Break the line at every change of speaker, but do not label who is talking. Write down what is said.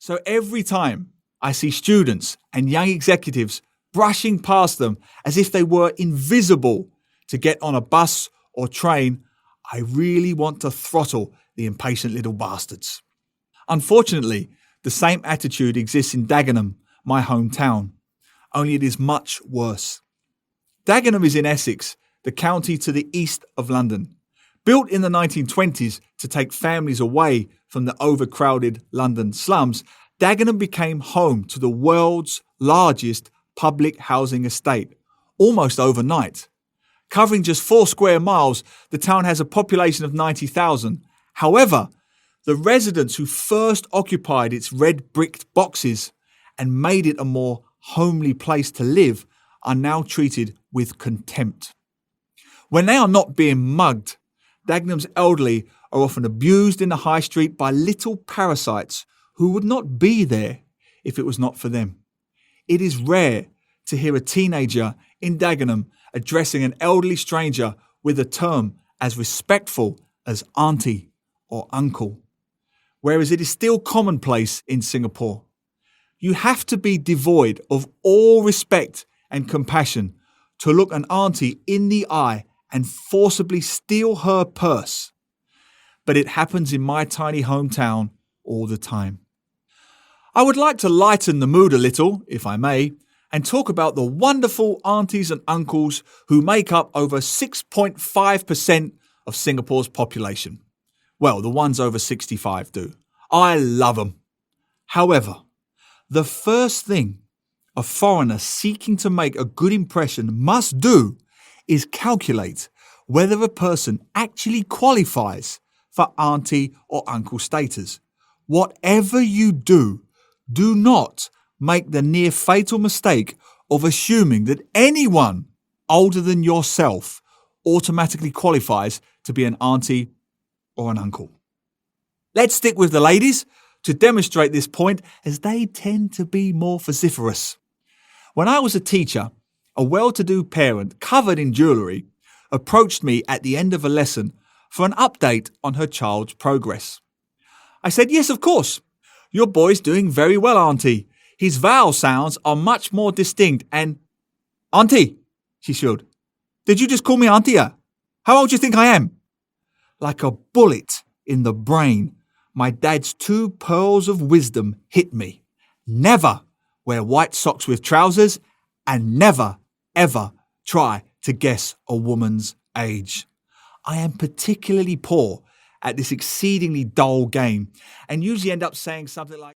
So every time I see students and young executives brushing past them as if they were invisible to get on a bus or train, I really want to throttle the impatient little bastards. Unfortunately, the same attitude exists in Dagenham, my hometown, only it is much worse. Dagenham is in Essex, the county to the east of London. Built in the 1920s to take families away from the overcrowded London slums, Dagenham became home to the world's largest public housing estate, almost overnight. Covering just 4 square miles, the town has a population of 90,000. However, the residents who first occupied its red-bricked boxes and made it a more homely place to live are now treated with contempt. When they are not being mugged, Dagenham's elderly are often abused in the high street by little parasites who would not be there if it was not for them. It is rare to hear a teenager in Dagenham addressing an elderly stranger with a term as respectful as auntie or uncle, whereas it is still commonplace in Singapore. You have to be devoid of all respect and compassion to look an auntie in the eye and forcibly steal her purse. But it happens in my tiny hometown all the time. I would like to lighten the mood a little, if I may, and talk about the wonderful aunties and uncles who make up over 6.5% of Singapore's population. Well, the ones over 65 do. I love them. However, the first thing a foreigner seeking to make a good impression must do is calculate whether a person actually qualifies for auntie or uncle status. Whatever you do, do not make the near fatal mistake of assuming that anyone older than yourself automatically qualifies to be an auntie or an uncle. Let's stick with the ladies to demonstrate this point, as they tend to be more vociferous. When I was a teacher, a well-to-do parent covered in jewellery approached me at the end of a lesson for an update on her child's progress. I said, "Yes, of course. Your boy's doing very well, auntie. His vowel sounds are much more distinct and..." "Auntie," she shrilled. "Did you just call me auntie? How old do you think I am?" Like a bullet in the brain, my dad's 2 pearls of wisdom hit me. Never wear white socks with trousers, and never, ever try to guess a woman's age. I am particularly poor at this exceedingly dull game and usually end up saying something like,